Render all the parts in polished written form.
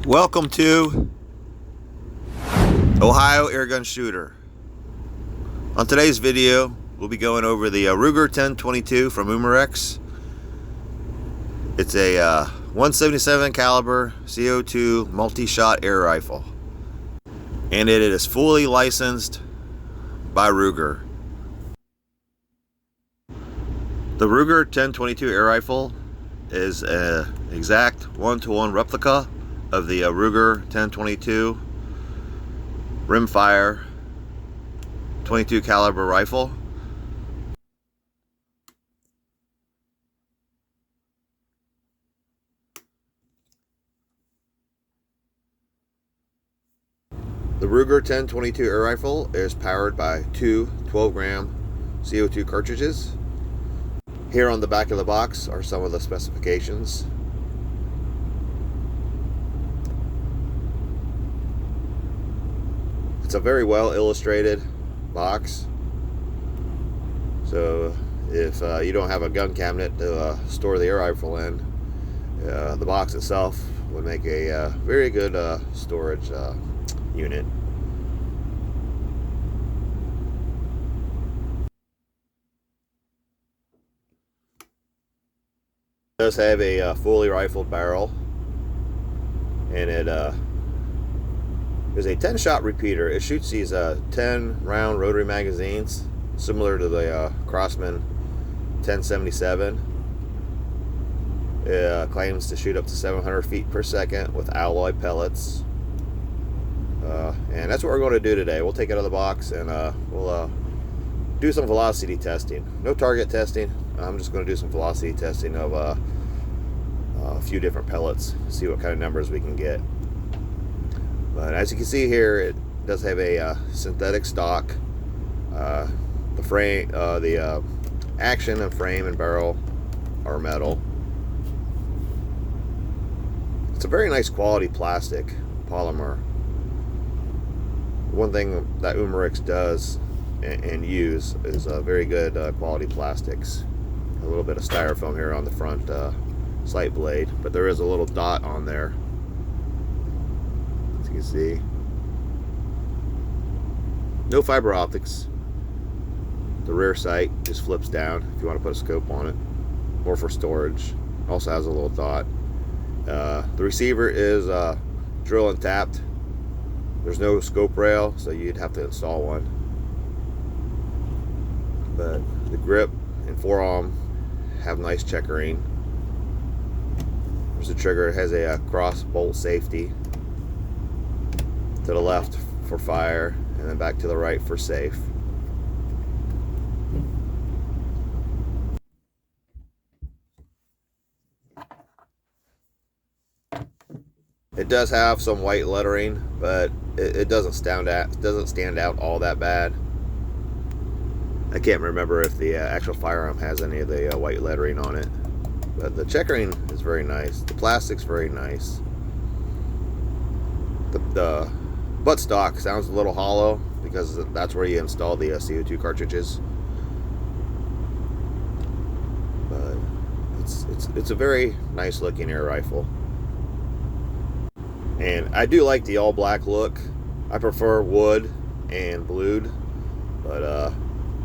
Welcome to Ohio Airgun Shooter. On today's video, we'll be going over the Ruger 1022 from Umarex. It's a 177 caliber CO2 multi-shot air rifle, and it is fully licensed by Ruger. The Ruger 1022 air rifle is an exact one-to-one replica of the Ruger 1022 rimfire 22 caliber rifle. The Ruger 1022 air rifle is powered by two 12-gram CO2 cartridges. Here on the back of the box are some of the specifications. It's a very well illustrated box, so if you don't have a gun cabinet to store the air rifle in, the box itself would make a very good storage unit. It does have a fully rifled barrel, and it is a 10-shot repeater. It shoots these 10-round rotary magazines, similar to the Crosman 1077. It claims to shoot up to 700 feet per second with alloy pellets. And that's what we're going to do today. We'll take it out of the box and we'll do some velocity testing. No target testing. I'm just going to do some velocity testing of a few different pellets, see what kind of numbers we can get. But as you can see here, it does have a synthetic stock. The frame, the action and frame and barrel are metal. It's a very nice quality plastic polymer. One thing that Umarex does and use is very good quality plastics. A little bit of styrofoam here on the front sight blade, but there is a little dot on there, as you can see. No fiber optics. The rear sight just flips down if you want to put a scope on it, or for storage. Also has a little dot. The receiver is drill and tapped. There's no scope rail, so you'd have to install one. But the grip and forearm have nice checkering. There's a trigger. It has a cross bolt safety. To the left for fire, and then back to the right for safe. It does have some white lettering, but it doesn't stand out all that bad. I can't remember if the actual firearm has any of the white lettering on it, but the checkering is very nice. The plastic's very nice. The buttstock sounds a little hollow because that's where you install the CO2 cartridges. But it's a very nice looking air rifle. And I do like the all black look. I prefer wood and blued, but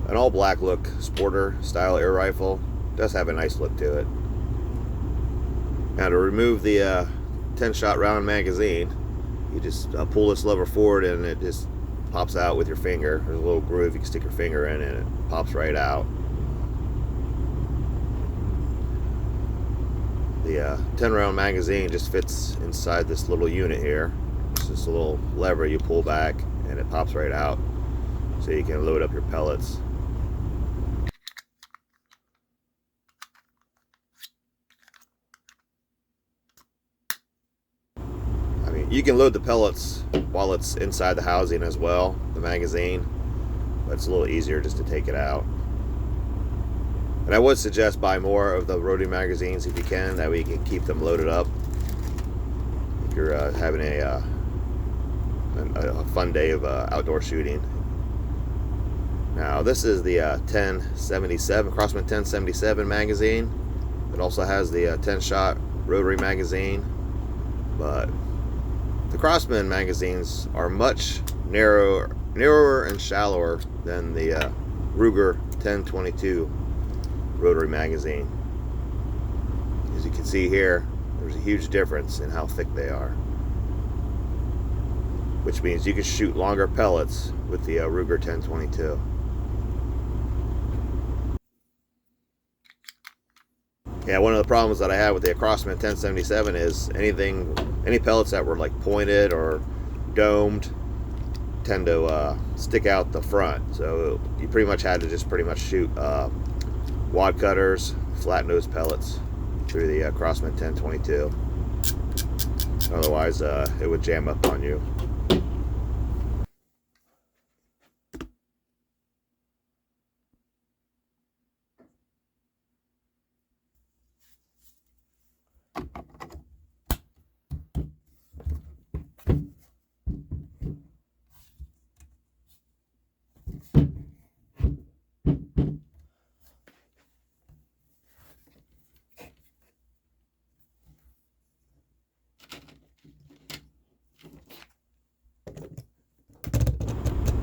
an all black look sporter style air rifle does have a nice look to it. Now to remove the 10-shot round magazine, you just pull this lever forward and it just pops out with your finger. There's a little groove you can stick your finger in and it pops right out. The 10-round magazine just fits inside this little unit here. It's just a little lever you pull back and it pops right out, so you can load up your pellets. I mean, you can load the pellets while it's inside the housing as well, the magazine, but it's a little easier just to take it out. And I would suggest buy more of the rotary magazines if you can. That way you can keep them loaded up if you're having a fun day of outdoor shooting. Now this is the 1077 Crosman 1077 magazine. It also has the 10-shot rotary magazine, but The Crosman magazines are much narrower and shallower than the Ruger 1022 rotary magazine. As you can see here, there's a huge difference in how thick they are, which means you can shoot longer pellets with the Ruger 1022. Yeah, one of the problems that I had with the Crosman 1077 is any pellets that were like pointed or domed tend to stick out the front. So you pretty much had to just shoot wad cutters, flat nose pellets through the Crosman 1022. Otherwise, it would jam up on you.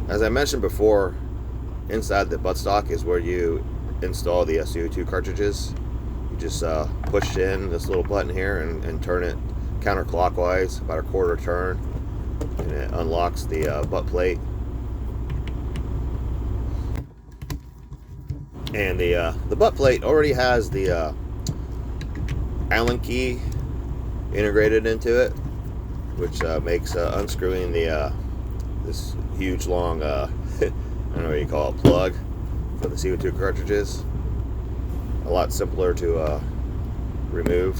As I mentioned before, inside the buttstock is where you install the CO2 cartridges. You just push in this little button here and turn it counterclockwise, about a quarter turn, and it unlocks the butt plate. And the butt plate already has the Allen key integrated into it, which makes unscrewing the this huge long I don't know what you call it, plug for the CO2 cartridges a lot simpler to remove.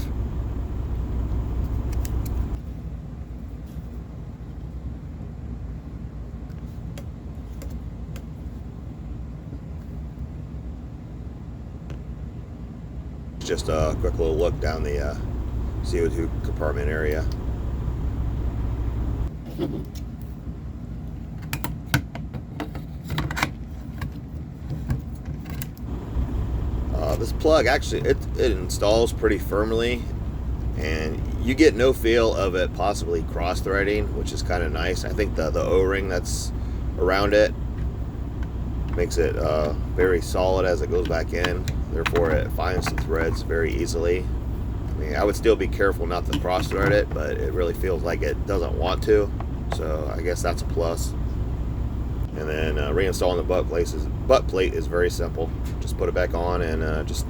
Just a quick little look down the CO2 compartment area. This plug actually it installs pretty firmly, and you get no feel of it possibly cross-threading, which is kind of nice. I think the O-ring that's around it makes it very solid as it goes back in. Therefore, it finds the threads very easily. I mean, I would still be careful not to cross-thread it, but it really feels like it doesn't want to. So I guess that's a plus. And then reinstalling the butt plate is very simple. Just put it back on and just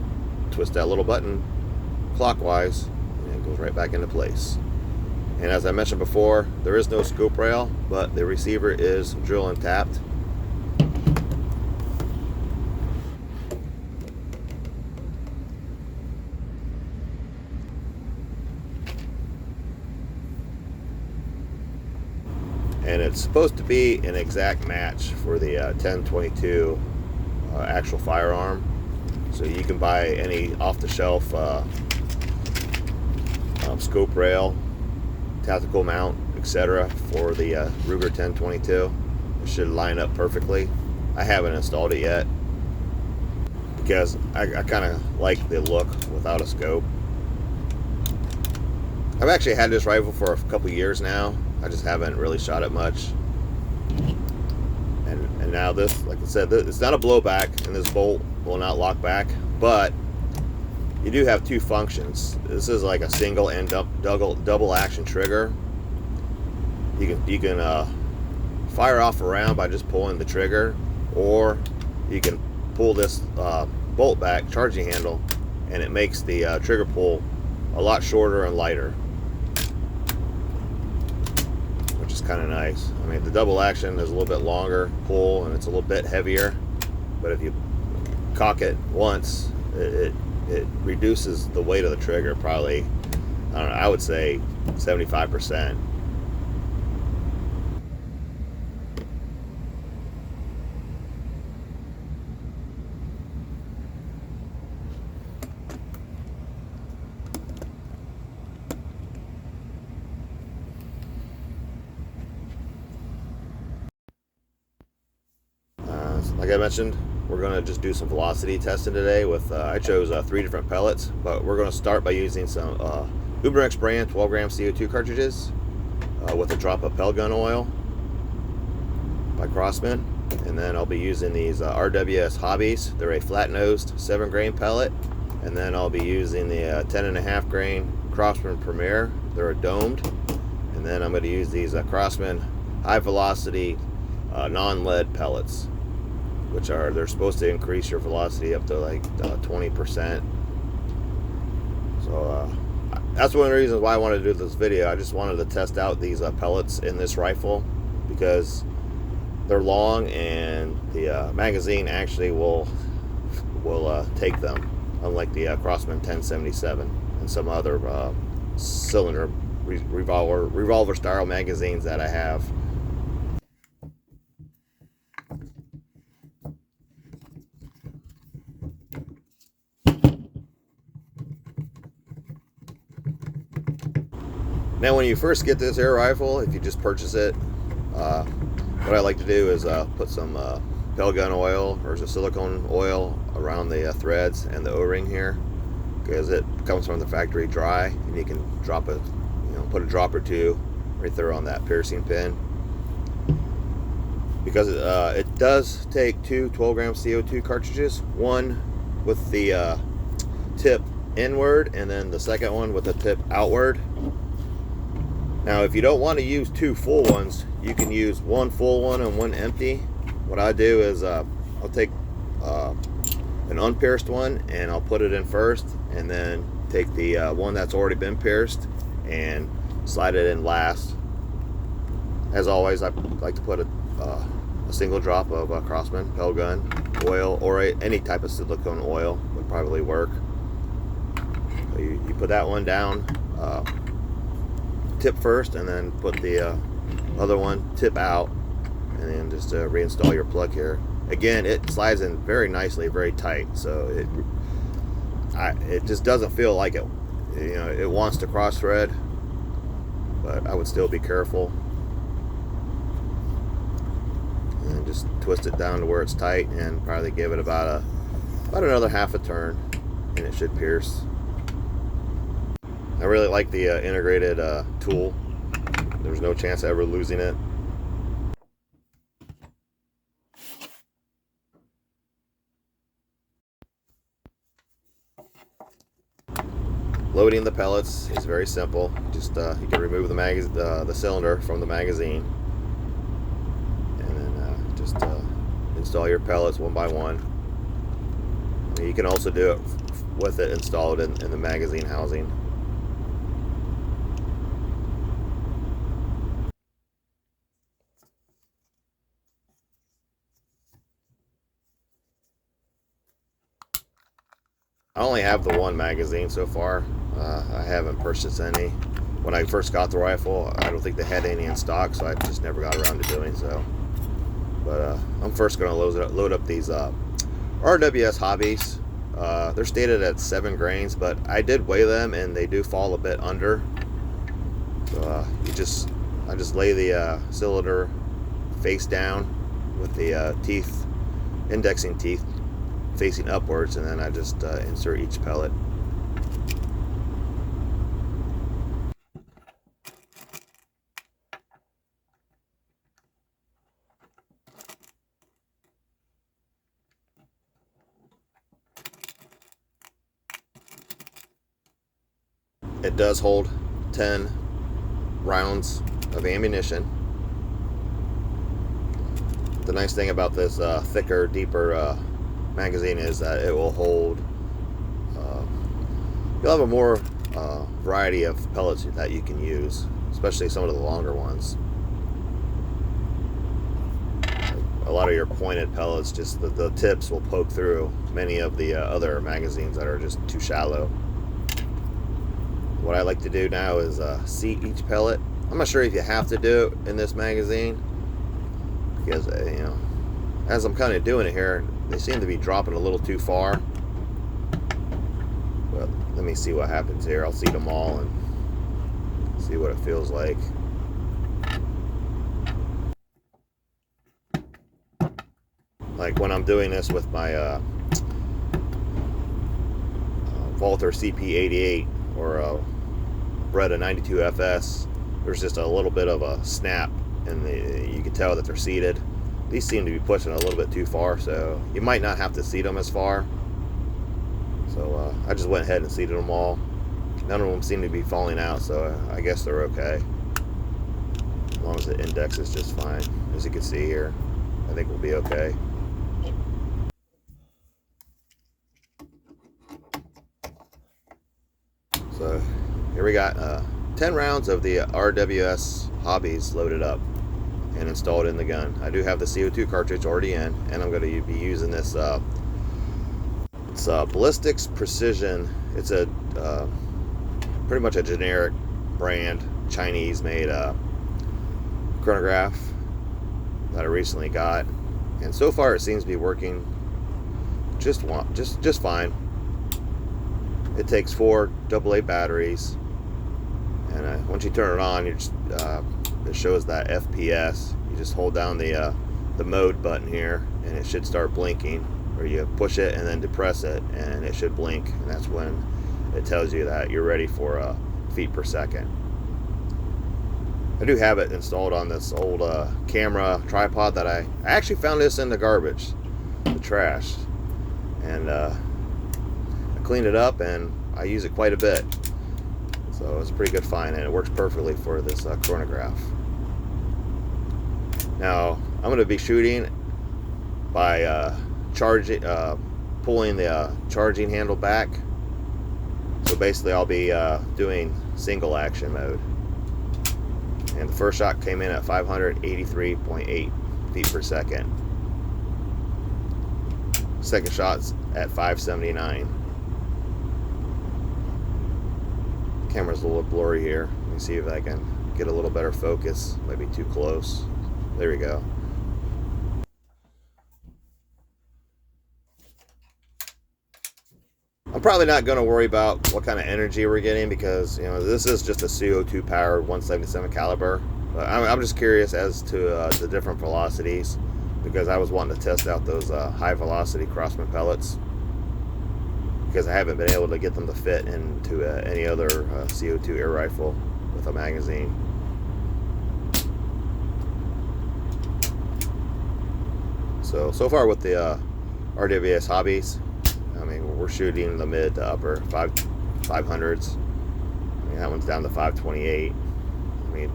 twist that little button clockwise, and it goes right back into place. And as I mentioned before, there is no scope rail, but the receiver is drill and tapped. And it's supposed to be an exact match for the 1022 actual firearm. So you can buy any off-the-shelf scope rail, tactical mount, etc. for the Ruger 1022. It should line up perfectly. I haven't installed it yet because I kind of like the look without a scope. I've actually had this rifle for a couple years now. I just haven't really shot it much. And now this, like I said, it's not a blowback, and this bolt will not lock back, but you do have two functions. This is like a single and double action trigger. You can fire off a round by just pulling the trigger, or you can pull this bolt back charging handle, and it makes the trigger pull a lot shorter and lighter, which is kind of nice. I mean, the double action is a little bit longer pull and it's a little bit heavier, but if you cock it once, it reduces the weight of the trigger probably, I don't know, I would say 75%. Like I mentioned, we're going to just do some velocity testing today with, I chose 3 different pellets, but we're going to start by using some Umarex brand 12 gram CO2 cartridges. with a drop of pellet gun oil by Crosman. And then I'll be using these RWS Hobbies. They're a flat-nosed 7-grain pellet. And then I'll be using the 10.5 grain Crosman Premier. They're a domed. And then I'm going to use these Crosman high velocity non-lead pellets, which they're supposed to increase your velocity up to like 20%. So that's one of the reasons why I wanted to do this video. I just wanted to test out these pellets in this rifle because they're long and the magazine actually will take them, unlike the Crosman 1077 and some other cylinder revolver style magazines that I have. Now when you first get this air rifle, if you just purchase it, what I like to do is put some pellet gun oil or some silicone oil around the threads and the O-ring here, because it comes from the factory dry, and you can drop a, put a drop or two right there on that piercing pin, because it does take two 12-gram CO2 cartridges, one with the tip inward and then the second one with the tip outward. Now if you don't want to use two full ones, you can use one full one and one empty. What I do is I'll take an unpierced one and I'll put it in first, and then take the one that's already been pierced and slide it in last. As always, I like to put a single drop of Crosman pellet gun oil, or any type of silicone oil would probably work. So you put that one down, tip first, and then put the other one tip out, and then just reinstall your plug here. Again, it slides in very nicely, very tight, so it just doesn't feel like it it wants to cross thread, but I would still be careful. And just twist it down to where it's tight, and probably give it about another half a turn, and it should pierce. I really like the integrated tool. There's no chance of ever losing it. Loading the pellets is very simple. Just you can remove the cylinder from the magazine, and then just install your pellets one by one. You can also do it with it installed in the magazine housing. I only have the one magazine so far. I haven't purchased any. When I first got the rifle, I don't think they had any in stock, so I just never got around to doing so. But I'm first going to load up these RWS Hobbies. They're stated at 7 grains, but I did weigh them and they do fall a bit under. So I just lay the cylinder face down with the indexing teeth facing upwards, and then I just insert each pellet. It does hold 10 rounds of ammunition. The nice thing about this thicker, deeper magazine is that it will hold, you'll have a more variety of pellets that you can use, especially some of the longer ones. A lot of your pointed pellets, just the tips will poke through many of the other magazines that are just too shallow. What I like to do now is seat each pellet. I'm not sure if you have to do it in this magazine, because as I'm kind of doing it here, they seem to be dropping a little too far. But let me see what happens here. I'll seat them all and see what it feels like. Like when I'm doing this with my Walther CP88 or Beretta 92 FS, there's just a little bit of a snap, and you can tell that they're seated. These seem to be pushing a little bit too far, so you might not have to seat them as far. So I just went ahead and seated them all. None of them seem to be falling out, so I guess they're okay. As long as the index is just fine. As you can see here, I think we'll be okay. So here we got 10 rounds of the RWS Hobbies loaded up and installed in the gun. I do have the CO2 cartridge already in, and I'm going to be using this it's Ballistics Precision. It's a pretty much a generic brand, Chinese made chronograph that I recently got, and so far it seems to be working just fine. It takes 4 AA batteries, and once you turn it on, it shows that FPS. You just hold down the mode button here, and it should start blinking, or you push it and then depress it, and it should blink, and that's when it tells you that you're ready for feet per second. I do have it installed on this old camera tripod that I actually found this in the garbage, the trash, and I cleaned it up, and I use it quite a bit. So it's a pretty good find, and it works perfectly for this chronograph. Now I'm going to be shooting by pulling the charging handle back. So basically I'll be doing single action mode. And the first shot came in at 583.8 feet per second. Second shot's at 579. Camera's a little blurry here. Let me see if I can get a little better focus. Might be too close. There we go. I'm probably not going to worry about what kind of energy we're getting, because this is just a CO2 powered 177 caliber. But I'm just curious as to the different velocities, because I was wanting to test out those high velocity Crossman pellets, because I haven't been able to get them to fit into any other CO2 air rifle with a magazine. So far with the RWS Hobbies, I mean, we're shooting in the mid to upper 500s. I mean, that one's down to 528. I mean,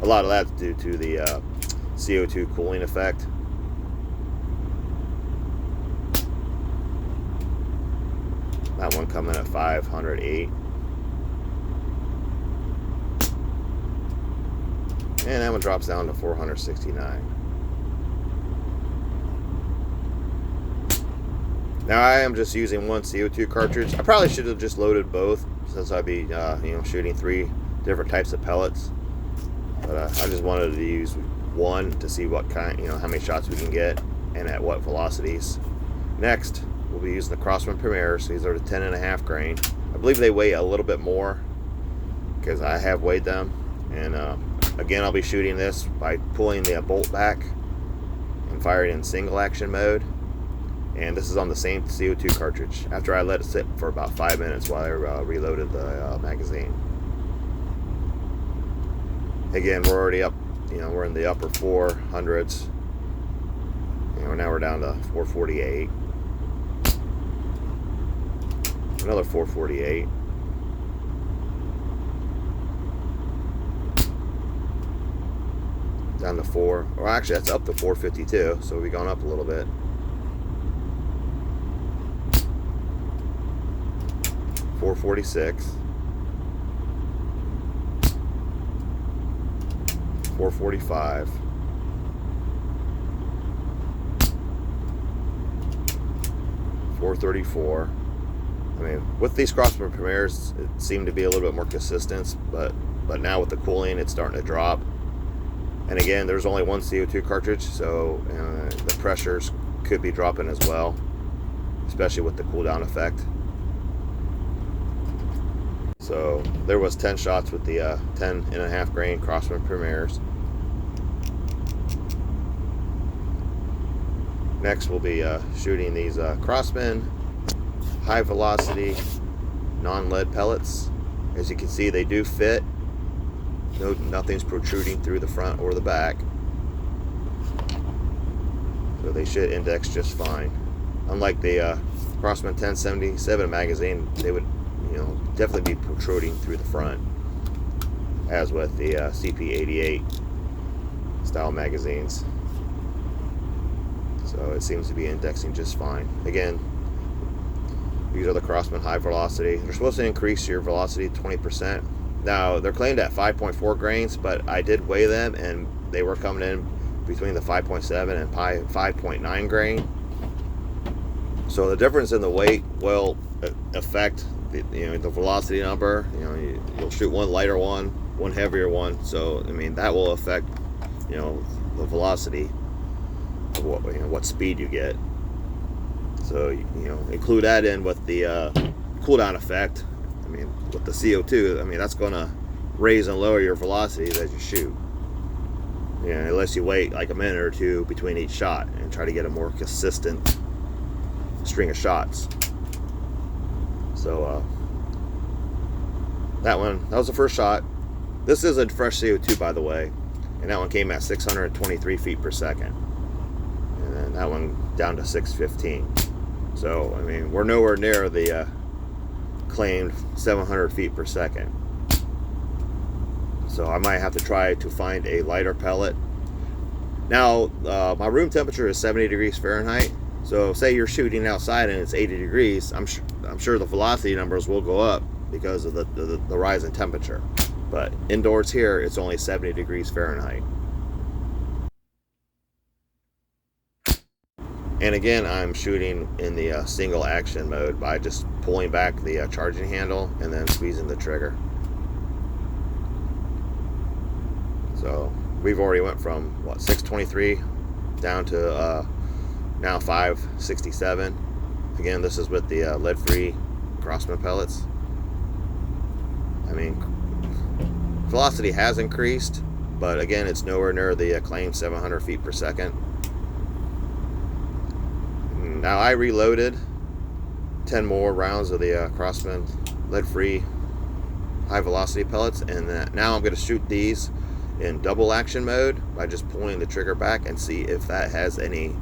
a lot of that's due to the CO2 cooling effect. That one coming at 508. And that one drops down to 469. Now I am just using one CO2 cartridge. I probably should have just loaded both, since I'd be shooting 3 different types of pellets. But I just wanted to use one to see what kind, how many shots we can get and at what velocities. Next, we'll be using the Crossman Premiers. These are the 10.5 grain. I believe they weigh a little bit more, because I have weighed them. And again, I'll be shooting this by pulling the bolt back and firing in single action mode. And this is on the same CO2 cartridge, after I let it sit for about 5 minutes while I reloaded the magazine. Again, we're already up, we're in the upper 400s. Now we're down to 448. Another 448. Down to 4. Well, actually, that's up to 452, so we've gone up a little bit. 446, 445, 434. I mean, with these Crossman Premiers, it seemed to be a little bit more consistent, but now with the cooling, it's starting to drop. And again, there's only one CO2 cartridge, so the pressures could be dropping as well, especially with the cool down effect. So there was 10 shots with the 10.5 grain Crossman Premiers. Next we'll be shooting these Crossman high velocity non-lead pellets. As you can see, they do fit. nothing's protruding through the front or the back. So they should index just fine. Unlike the Craftsman 1077 magazine, they would, definitely be protruding through the front, as with the CP88 style magazines. So it seems to be indexing just fine. Again, these are the Craftsman high velocity. They're supposed to increase your velocity 20%. Now, they're claimed at 5.4 grains, but I did weigh them, and they were coming in between the 5.7 and 5.9 grain. So the difference in the weight will affect the velocity number. You'll shoot one lighter one heavier one. So I mean, that will affect the velocity of what speed you get. So include that in with the cooldown effect. I mean, with the CO2, I mean, that's going to raise and lower your velocities as you shoot. Unless you wait like a minute or two between each shot and try to get a more consistent string of shots. So that was the first shot. This is a fresh CO2, by the way, and that one came at 623 feet per second, and then that one down to 615. So I mean, we're nowhere near the claimed 700 feet per second. So I might have to try to find a lighter pellet. Now my room temperature is 70 degrees Fahrenheit. So say you're shooting outside and it's 80 degrees, I'm sure the velocity numbers will go up because of the rise in temperature. But indoors here, it's only 70 degrees Fahrenheit. And again, I'm shooting in the single action mode by just pulling back the charging handle and then squeezing the trigger. So we've already went from 623 down to now 567. Again, this is with the lead-free Craftsman pellets. I mean, velocity has increased, but again, it's nowhere near the claimed 700 feet per second. Now I reloaded 10 more rounds of the Craftsman lead-free high velocity pellets, and now I'm going to shoot these in double action mode by just pulling the trigger back and see if that has any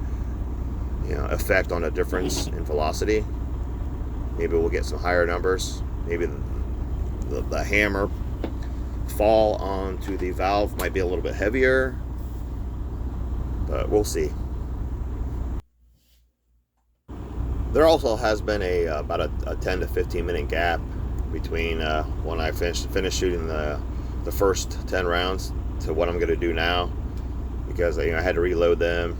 effect on a difference in velocity. Maybe we'll get some higher numbers. Maybe the hammer fall onto the valve might be a little bit heavier, but we'll see. There also has been about a 10 to 15 minute gap between when I finished shooting the first 10 rounds to what I'm going to do now, because I had to reload them,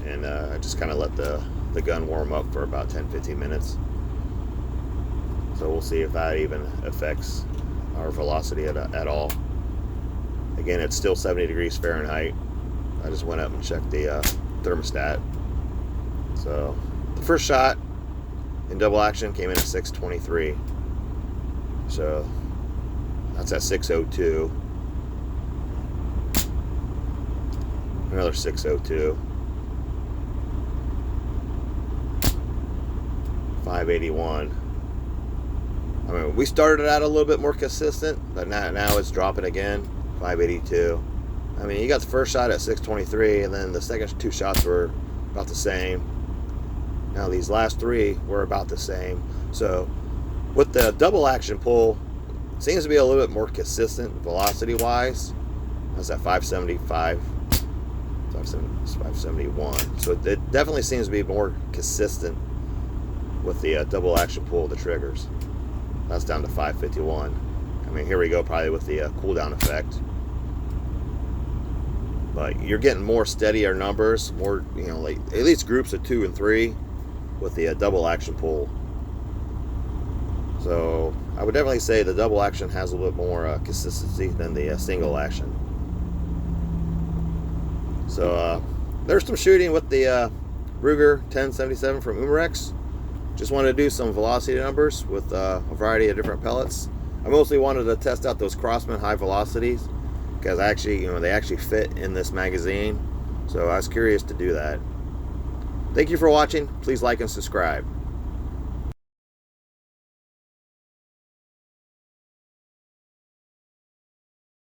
and I just kind of let the gun warm up for about 10-15 minutes. So we'll see if that even affects our velocity at all. Again, it's still 70 degrees Fahrenheit. I just went up and checked the thermostat. So the first shot in double action came in at 623. So that's at 602. Another 602. 581. I mean, we started out a little bit more consistent, but now it's dropping again. 582. I mean, you got the first shot at 623, and then the second two shots were about the same. Now these last three were about the same. So with the double action pull, it seems to be a little bit more consistent velocity wise. That's at 575, 571. So it definitely seems to be more consistent with the double action pull of the triggers. That's down to 551. I mean, here we go, probably with the cooldown effect. But you're getting more steadier numbers, more, like at least groups of 2 and 3 with the double action pull. So I would definitely say the double action has a little bit more consistency than the single action. So there's some shooting with the Ruger 1077 from Umarex. Just wanted to do some velocity numbers with a variety of different pellets. I mostly wanted to test out those Craftsman high velocities because they actually fit in this magazine. So I was curious to do that. Thank you for watching. Please like and subscribe.